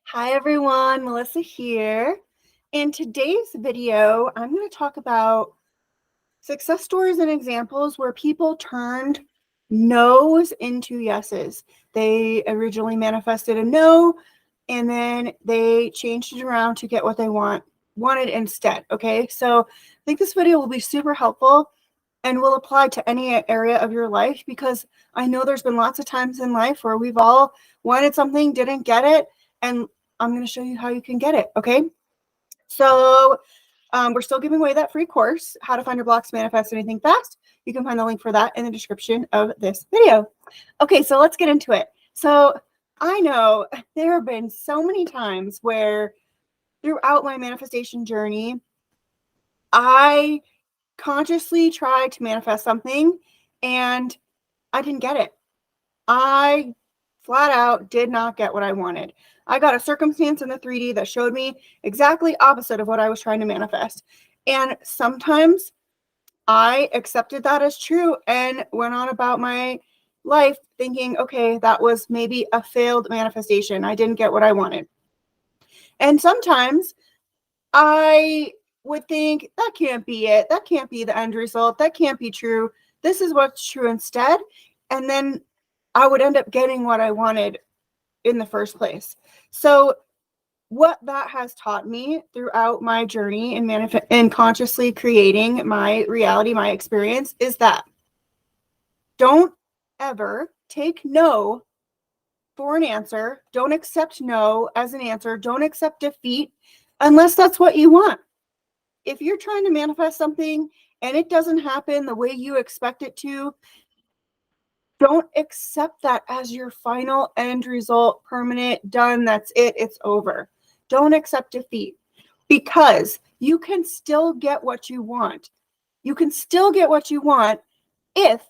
Hi everyone, Melissa here. In today's video, I'm going to talk about success stories and examples where people turned no's into yeses. They originally manifested a no, and then they changed it around to get what they wanted instead. Okay, so I think this video will be super helpful and will apply to any area of your life, because I know there's been lots of times in life where we've all wanted something, didn't get it, and I'm going to show you how you can get it. Okay, so we're still giving away that free course, How to Find Your Blocks, Manifest Anything Fast. You can find the link for that in the description of this video. Okay, so let's get into it. So I know there have been so many times where throughout my manifestation journey, I consciously tried to manifest something and I didn't get it. I flat out did not get what I wanted. I got a circumstance in the 3D that showed me exactly opposite of what I was trying to manifest. And sometimes I accepted that as true and went on about my life thinking, okay, that was maybe a failed manifestation. I didn't get what I wanted. And sometimes I would think, that can't be it. That can't be the end result. That can't be true. This is what's true instead. And then I would end up getting what I wanted in the first place. So what that has taught me throughout my journey in consciously creating my reality, my experience, is that don't ever take no for an answer. Don't accept no as an answer. Don't accept defeat unless that's what you want. If you're trying to manifest something and it doesn't happen the way you expect it to, don't accept that as your final end result, permanent, done, that's it, it's over. Don't accept defeat, because you can still get what you want. You can still get what you want if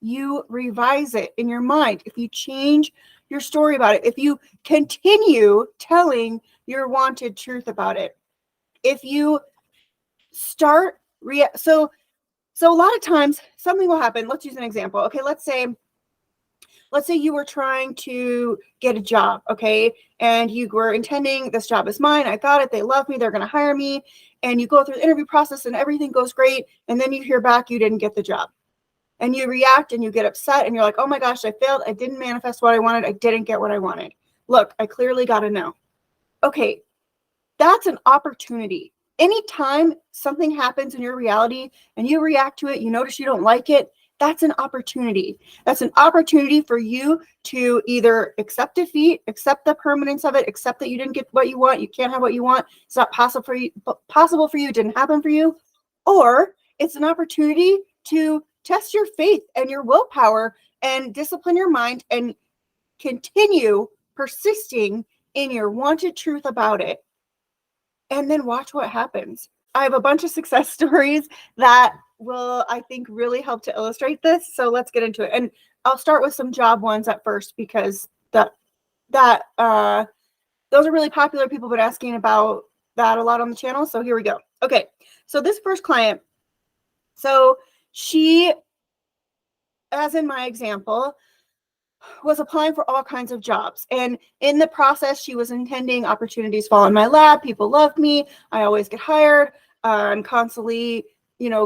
you revise it in your mind, if you change your story about it, if you continue telling your wanted truth about it, if you start so a lot of times something will happen. Let's use an example. Okay, let's say you were trying to get a job, okay, and you were intending, this job is mine, I got it, they love me, they're going to hire me, and you go through the interview process and everything goes great, and then you hear back you didn't get the job, and you react and you get upset and you're like, oh my gosh, I failed, I didn't manifest what I wanted, I didn't get what I wanted. Look, I clearly got a no. Okay, that's an opportunity. Anytime something happens in your reality and you react to it, you notice you don't like it, that's an opportunity. That's an opportunity for you to either accept defeat, accept the permanence of it, accept that you didn't get what you want, you can't have what you want, it's not possible for you, it didn't happen for you, or it's an opportunity to test your faith and your willpower and discipline your mind and continue persisting in your wanted truth about it. And then watch what happens. I have a bunch of success stories that will, I think, really help to illustrate this. So let's get into it. And I'll start with some job ones at first, because those are really popular. People have been asking about that a lot on the channel. So here we go. Okay, so this first client, so she, as in my example, was applying for all kinds of jobs. And in the process, she was intending opportunities fall in my lap. People love me. I always get hired. I'm constantly,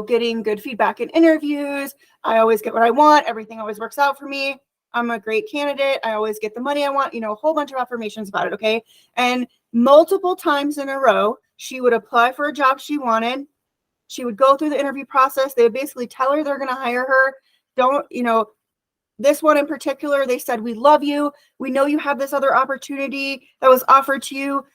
getting good feedback in interviews. I always get what I want. Everything always works out for me. I'm a great candidate. I always get the money I want, a whole bunch of affirmations about it. Okay. And multiple times in a row, she would apply for a job she wanted. She would go through the interview process. They would basically tell her they're going to hire her. This one in particular, they said, we love you. We know you have this other opportunity that was offered to you.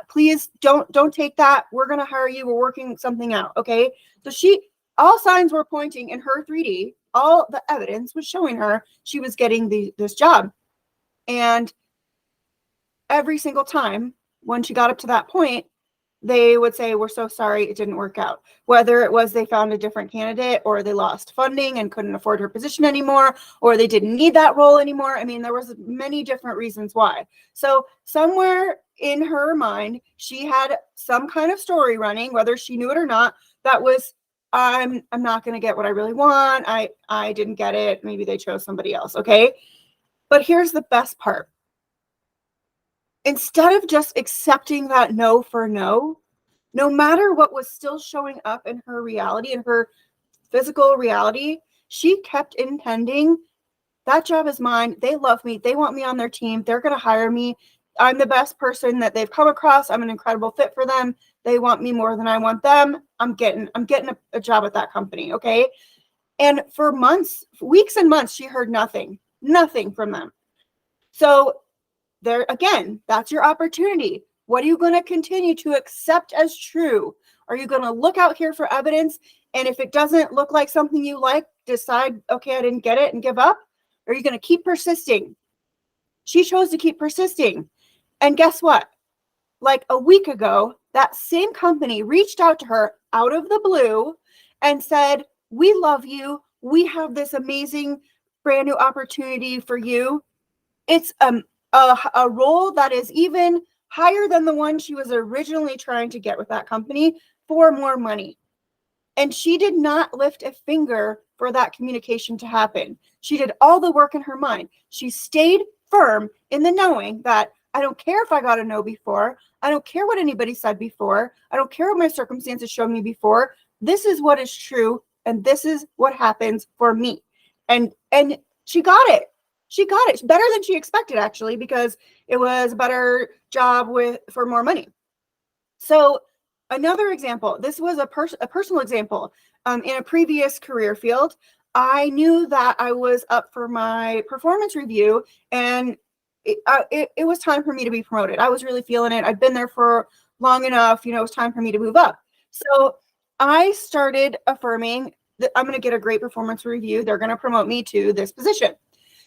Please don't take that. We're going to hire you. We're working something out. Okay. So all signs were pointing in her 3D. All the evidence was showing her she was getting this job. And every single time when she got up to that point, they would say, we're so sorry, it didn't work out. Whether it was they found a different candidate, or they lost funding and couldn't afford her position anymore, or they didn't need that role anymore. I mean, there was many different reasons why. So somewhere in her mind, she had some kind of story running, whether she knew it or not, that was, I'm not going to get what I really want. I didn't get it. Maybe they chose somebody else. Okay. But here's the best part. instead of just accepting that no for no matter what was still showing up in her reality, in her physical reality, she kept intending, that job is mine. They love me. They want me on their team. They're going to hire me. I'm the best person that they've come across. I'm an incredible fit for them. They want me more than I want them. I'm getting a job at that company. Okay. And for months, weeks and months, she heard nothing from them. So there again, that's your opportunity. What are you going to continue to accept as true? Are you going to look out here for evidence? And if it doesn't look like something you like, decide, okay, I didn't get it and give up? Or are you going to keep persisting? She chose to keep persisting. And guess what? Like a week ago, that same company reached out to her out of the blue and said, we love you. We have this amazing brand new opportunity for you. It's a role that is even higher than the one she was originally trying to get with that company for more money. And she did not lift a finger for that communication to happen. She did all the work in her mind. She stayed firm in the knowing that I don't care if I got a no before. I don't care what anybody said before. I don't care what my circumstances showed me before. This is what is true, and this is what happens for me. And she got it. She got it better than she expected, actually, because it was a better job for more money. So another example, this was a personal example. In a previous career field, I knew that I was up for my performance review, and it was time for me to be promoted. I was really feeling it. I'd been there for long enough. It was time for me to move up. So I started affirming that I'm going to get a great performance review. They're going to promote me to this position.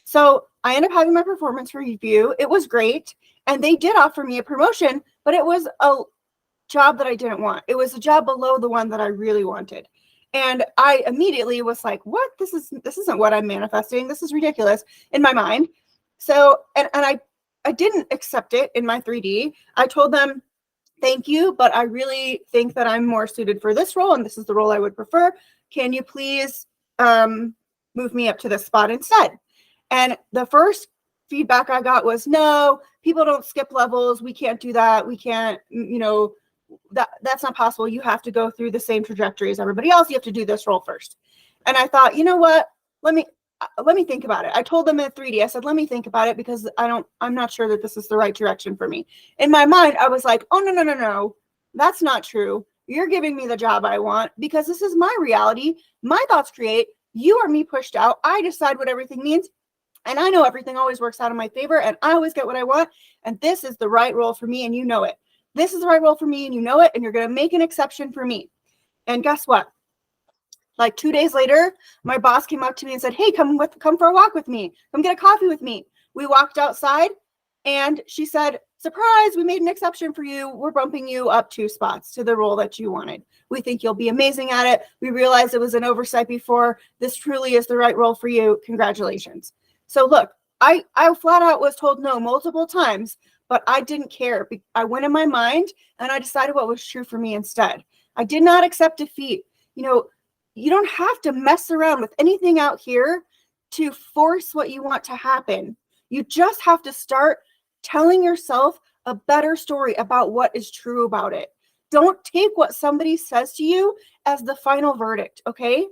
So I ended up having my performance review. It was great. And they did offer me a promotion, but it was a job that I didn't want. It was a job below the one that I really wanted. And I immediately was like, what? This isn't what I'm manifesting. This is ridiculous in my mind. So, and I didn't accept it in my 3D. I told them, thank you, but I really think that I'm more suited for this role, and this is the role I would prefer. Can you please move me up to this spot instead? And the first feedback I got was, no, people don't skip levels. We can't do that. We can't, that's not possible. You have to go through the same trajectory as everybody else. You have to do this role first. And I thought, you know what? Let me think about it. I told them in 3D, I said, let me think about it, because I'm not sure that this is the right direction for me. In my mind, I was like, oh, no, that's not true. You're giving me the job I want, because this is my reality. My thoughts create. You are me pushed out. I decide what everything means. And I know everything always works out in my favor, and I always get what I want. And this is the right role for me, and you know it. This is the right role for me, and you know it, and you're going to make an exception for me. And guess what? Like 2 days later, my boss came up to me and said, hey, come for a walk with me. Come get a coffee with me. We walked outside, and she said, surprise, we made an exception for you. We're bumping you up 2 spots to the role that you wanted. We think you'll be amazing at it. We realized it was an oversight before. This truly is the right role for you. Congratulations. So look, I flat out was told no multiple times, but I didn't care. I went in my mind and I decided what was true for me instead. I did not accept defeat. You don't have to mess around with anything out here to force what you want to happen. You just have to start telling yourself a better story about what is true about it. Don't take what somebody says to you as the final verdict, okay?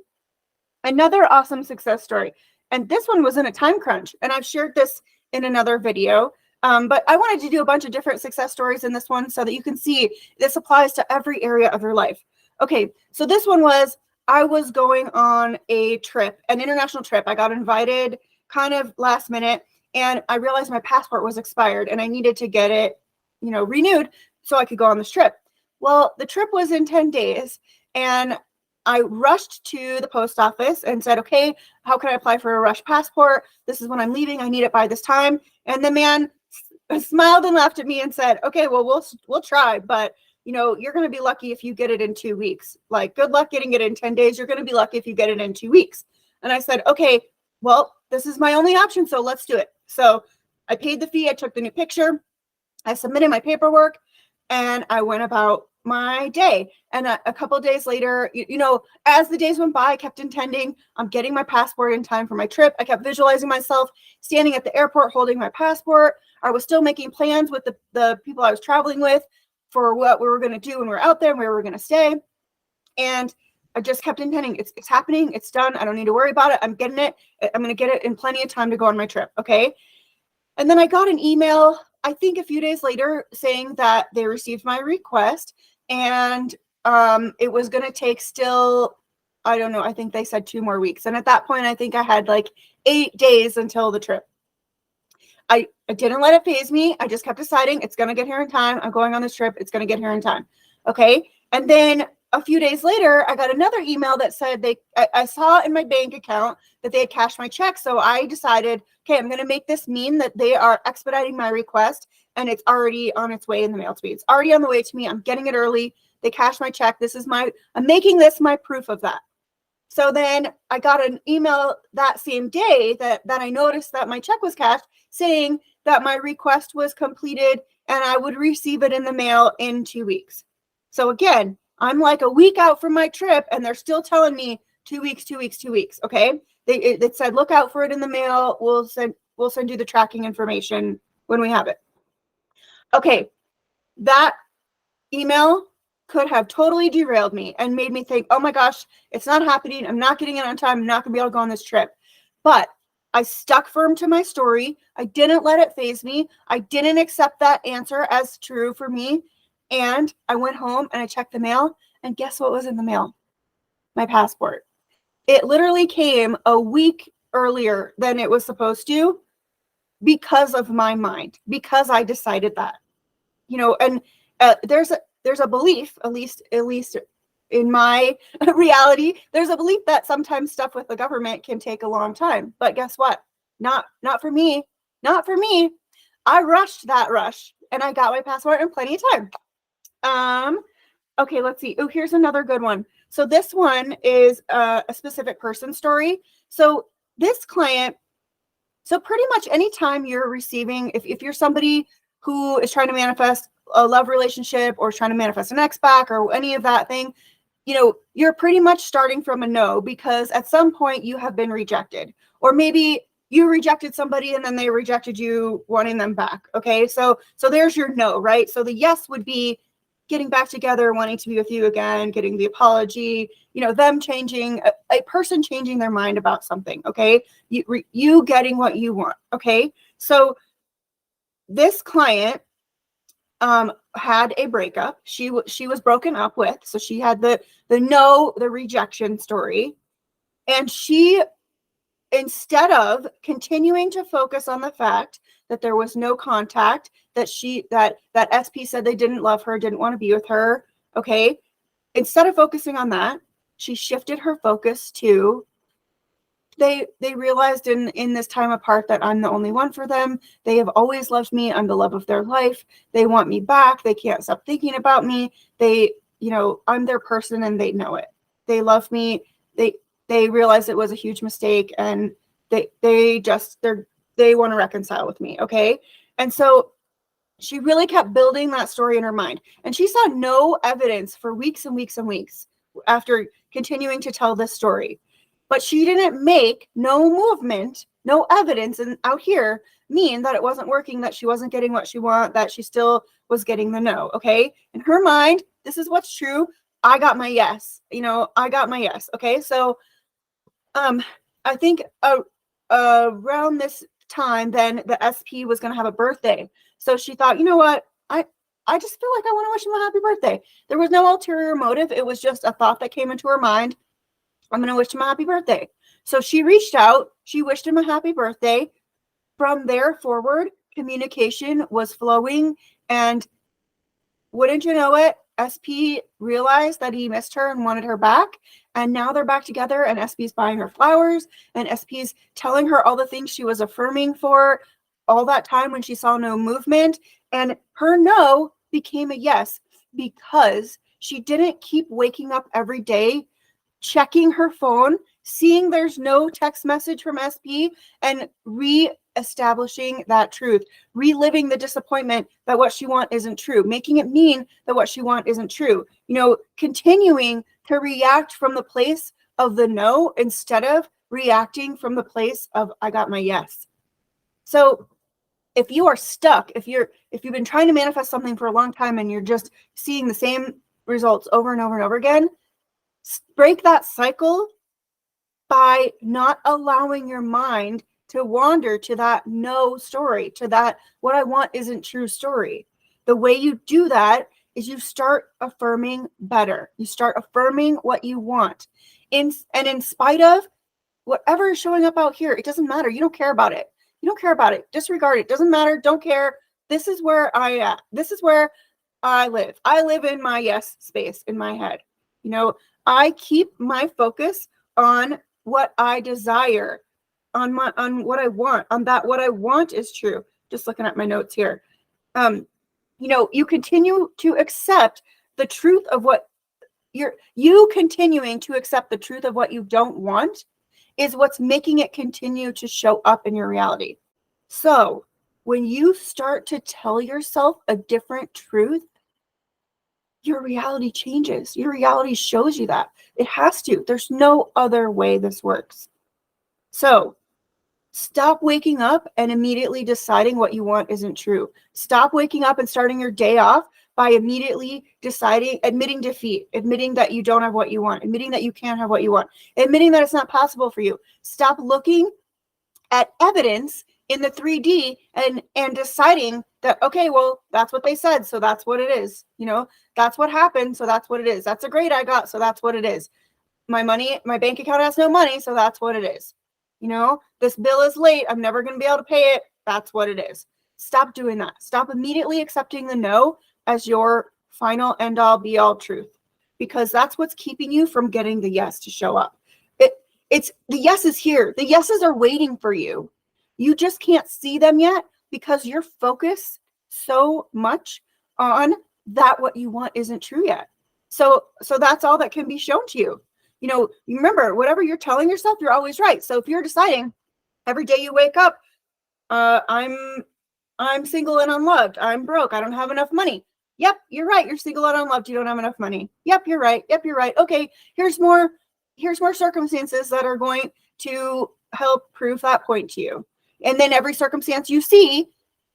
Another awesome success story. And this one was in a time crunch, and I've shared this in another video. But I wanted to do a bunch of different success stories in this one so that you can see this applies to every area of your life. Okay, so this one was, I was going on a trip, an international trip. I got invited kind of last minute, and I realized my passport was expired and I needed to get it, renewed so I could go on this trip. Well, the trip was in 10 days, and I rushed to the post office and said, okay, how can I apply for a rush passport? This is when I'm leaving. I need it by this time. And the man smiled and laughed at me and said, okay, well, we'll try, but you're going to be lucky if you get it in 2 weeks. Like, good luck getting it in 10 days. You're going to be lucky if you get it in 2 weeks. And I said, okay, well, this is my only option, so let's do it. So I paid the fee. I took the new picture. I submitted my paperwork, and I went about my day. And a couple of days later, you know, as the days went by, I kept intending, I'm getting my passport in time for my trip. I kept visualizing myself standing at the airport holding my passport. I was still making plans with the people I was traveling with for what we were going to do when we were out there and where we were going to stay. And I just kept intending, it's happening, it's done. I don't need to worry about it. I'm getting it. I'm going to get it in plenty of time to go on my trip. Okay. And then I got an email, I think a few days later, saying that they received my request, and it was going to take still, I don't know, I think they said 2 more weeks. And at that point, I think I had like 8 days until the trip. I didn't let it faze me. I just kept deciding it's going to get here in time. I'm going on this trip. It's going to get here in time. Okay. And then a few days later, I got another email that said I saw in my bank account that they had cashed my check. So I decided, okay, I'm going to make this mean that they are expediting my request and it's already on its way in the mail to me. It's already on the way to me. I'm getting it early. They cashed my check. I'm making this my proof of that. So then I got an email that same day that I noticed that my check was cashed, saying that my request was completed and I would receive it in the mail in 2 weeks. So again, I'm like a week out from my trip and they're still telling me 2 weeks, 2 weeks, 2 weeks. Okay. It said, look out for it in the mail. We'll send you the tracking information when we have it. Okay. That email could have totally derailed me and made me think, oh my gosh, it's not happening. I'm not getting it on time. I'm not going to be able to go on this trip. But I stuck firm to my story. I didn't let it faze me. I didn't accept that answer as true for me. And I went home and I checked the mail. And guess what was in the mail? My passport. It literally came a week earlier than it was supposed to because of my mind, because I decided that, you know, and there's a belief, at least in my reality, there's a belief that sometimes stuff with the government can take a long time. But guess what? Not for me. Not for me. I rushed that rush and I got my passport in plenty of time. Okay, let's see. Oh, here's another good one. So this one is a specific person story. So this client, so pretty much anytime you're receiving, if you're somebody who is trying to manifest a love relationship or is trying to manifest an ex back or any of that thing, you know, you're pretty much starting from a no, because at some point you have been rejected, or maybe you rejected somebody and then they rejected you wanting them back. Okay. So there's your no, right? So the yes would be getting back together, wanting to be with you again, getting the apology, you know, them changing, a person changing their mind about something. Okay. You getting what you want. Okay. So this client had a breakup. She was broken up with. So she had the rejection story. And she, instead of continuing to focus on the fact that there was no contact, that SP said they didn't love her, didn't want to be with her. Okay. Instead of focusing on that, she shifted her focus to, they realized in this time apart that I'm the only one for them. They have always loved me. I'm the love of their life. They want me back. They can't stop thinking about me. They, you know, I'm their person and they know it. They love me. They realize it was a huge mistake and they want to reconcile with me. Okay. And so she really kept building that story in her mind, and she saw no evidence for weeks and weeks and weeks after continuing to tell this story. But she didn't make no movement, no evidence, and out here mean that it wasn't working, that she wasn't getting what she wanted, that she still was getting the no. Okay. In her mind, this is what's true. I got my yes. You know, I got my yes. Okay. So I think around this time, then the SP was going to have a birthday. So she thought, you know what? I just feel like I want to wish him a happy birthday. There was no ulterior motive. It was just a thought that came into her mind. I'm going to wish him a happy birthday. So she reached out. She wished him a happy birthday. From there forward, communication was flowing. And wouldn't you know it, SP realized that he missed her and wanted her back. And now they're back together, and SP's buying her flowers, and SP's telling her all the things she was affirming for all that time when she saw no movement. And her no became a yes because she didn't keep waking up every day, checking her phone, seeing there's no text message from SP, and establishing that truth, reliving the disappointment that what she wants isn't true, making it mean that what she wants isn't true, continuing to react from the place of the no instead of reacting from the place of I got my yes. So if you are stuck, if you've been trying to manifest something for a long time and you're just seeing the same results over and over and over again, break that cycle by not allowing your mind to wander to that no story, to that what I want isn't true story. The way you do that is you start affirming better. You start affirming what you want. In spite of whatever is showing up out here, it doesn't matter. You don't care about it. You don't care about it. Disregard it. Doesn't matter. Don't care. This is where I am. This is where I live. I live in my yes space in my head. I keep my focus on what I desire, on what I want, on that what I want is true. Just looking at my notes here. You continue to accept the truth of what you continuing to accept the truth of what you don't want is what's making it continue to show up in your reality. So when you start to tell yourself a different truth, your reality changes. Your reality shows you that. It has to. There's no other way this works. So stop waking up and immediately deciding what you want isn't true. Stop waking up and starting your day off by immediately admitting defeat, admitting that you don't have what you want, admitting that you can't have what you want, admitting that it's not possible for you. Stop looking at evidence in the 3D and deciding that, okay, well, that's what they said, so that's what it is. That's what happened, so that's what it is. That's a grade I got, so that's what it is. My bank account has no money, so that's what it is. This bill is late, I'm never going to be able to pay it. That's what it is. Stop doing that. Stop immediately accepting the no as your final end all be all truth, because that's what's keeping you from getting the yes to show up. It's the yes is here. The yeses are waiting for you. You just can't see them yet because you're focused so much on that what you want isn't true yet. So that's all that can be shown to you. You remember, whatever you're telling yourself, you're always right. So if you're deciding every day you wake up, I'm single and unloved, I'm broke, I don't have enough money. Yep, you're right. You're single and unloved. You don't have enough money. Yep, you're right. Yep, you're right. Okay, here's more circumstances that are going to help prove that point to you. And then every circumstance you see,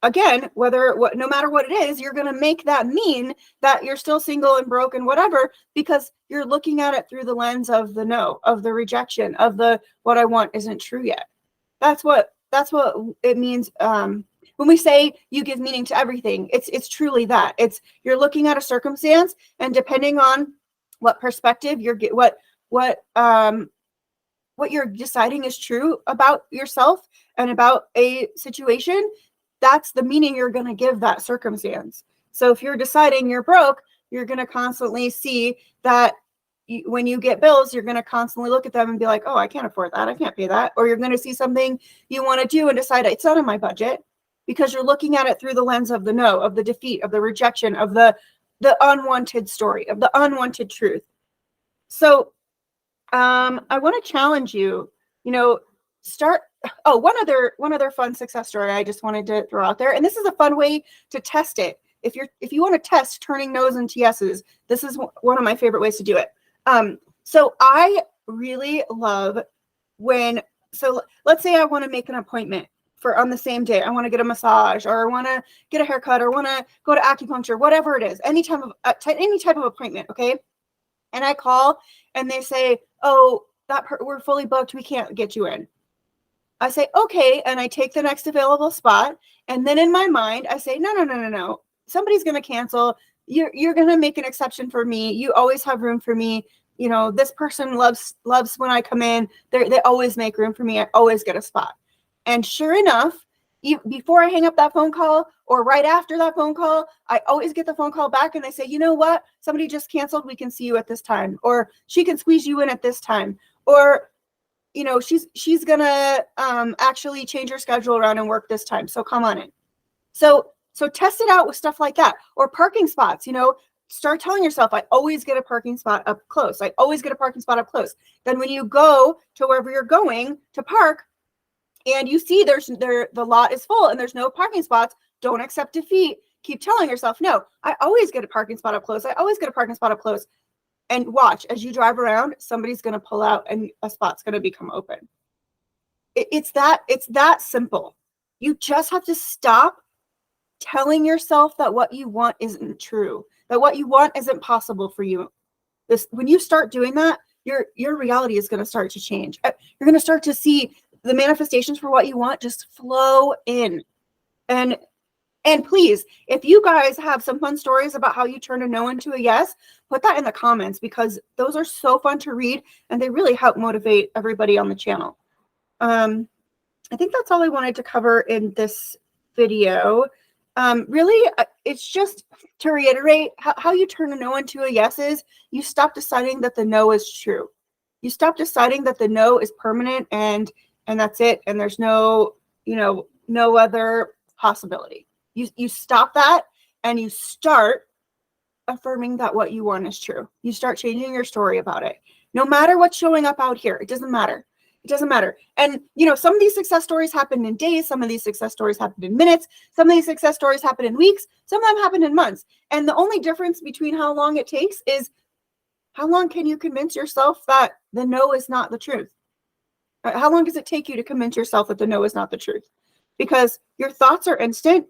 again, no matter what it is, you're going to make that mean that you're still single and broke and whatever, because you're looking at it through the lens of the no, of the rejection, of the what I want isn't true yet. That's what it means. When we say you give meaning to everything, it's truly that. You're looking at a circumstance, and depending on what perspective what you're deciding is true about yourself and about a situation, that's the meaning you're going to give that circumstance. So if you're deciding you're broke, you're going to constantly see that when you get bills, you're going to constantly look at them and be like, oh, I can't afford that. I can't pay that. Or you're going to see something you want to do and decide it's not in my budget, because you're looking at it through the lens of the no, of the defeat, of the rejection, of the unwanted story, of the unwanted truth. So I want to challenge you, one other fun success story I just wanted to throw out there. And this is a fun way to test it. If you want to test turning no's into yeses, this is one of my favorite ways to do it. So I really love let's say I want to make an appointment on the same day. I want to get a massage, or I want to get a haircut, or want to go to acupuncture, whatever it is, any type of appointment. Okay. And I call and they say, oh, we're fully booked, we can't get you in. I say, okay. And I take the next available spot. And then in my mind, I say, no. Somebody's going to cancel. You're going to make an exception for me. You always have room for me. This person loves when I come in. They always make room for me. I always get a spot. And sure enough, before I hang up that phone call or right after that phone call, I always get the phone call back and they say, you know what? Somebody just canceled. We can see you at this time, or she can squeeze you in at this time, or, she's going to actually change her schedule around and work this time. So come on in. So test it out with stuff like that, or parking spots. Start telling yourself, I always get a parking spot up close. I always get a parking spot up close. Then when you go to wherever you're going to park, and you see the lot is full and there's no parking spots, don't accept defeat. Keep telling yourself, no, I always get a parking spot up close. I always get a parking spot up close. And watch, as you drive around, somebody's going to pull out and a spot's going to become open. It's that simple. You just have to stop telling yourself that what you want isn't true, that what you want isn't possible for you. When you start doing that, your reality is going to start to change. You're going to start to see the manifestations for what you want just flow in. And please, if you guys have some fun stories about how you turn a no into a yes, put that in the comments, because those are so fun to read and they really help motivate everybody on the channel. I think that's all I wanted to cover in this video. Really, it's just to reiterate how you turn a no into a yes is you stop deciding that the no is true. You stop deciding that the no is permanent and that's it. And there's no other possibility. You stop that and you start affirming that what you want is true. You start changing your story about it. No matter what's showing up out here, it doesn't matter. It doesn't matter. And, some of these success stories happen in days. Some of these success stories happen in minutes. Some of these success stories happen in weeks. Some of them happen in months. And the only difference between how long it takes is how long can you convince yourself that the no is not the truth? How long does it take you to convince yourself that the no is not the truth? Because your thoughts are instant.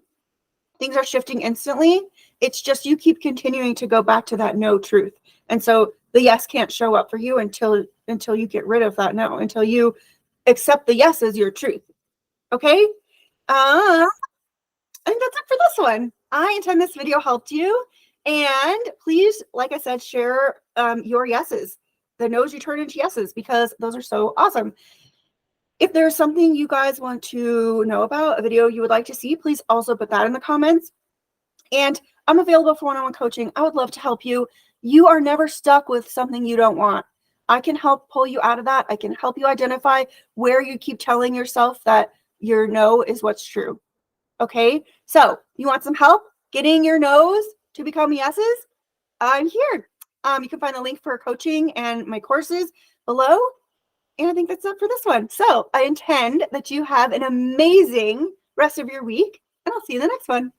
Things are shifting instantly. It's just you keep continuing to go back to that no truth. And so the yes can't show up for you until you get rid of that no, until you accept the yes as your truth. Okay? I think that's it for this one. I intend this video helped you. And please, like I said, share your yeses, the no's you turn into yeses, because those are so awesome. If there's something you guys want to know about, a video you would like to see, please also put that in the comments. And I'm available for one-on-one coaching. I would love to help you. You are never stuck with something you don't want. I can help pull you out of that. I can help you identify where you keep telling yourself that your no is what's true. Okay? So you want some help getting your no's to become yeses? I'm here. You can find the link for coaching and my courses below. And I think that's it for this one. So I intend that you have an amazing rest of your week, and I'll see you in the next one.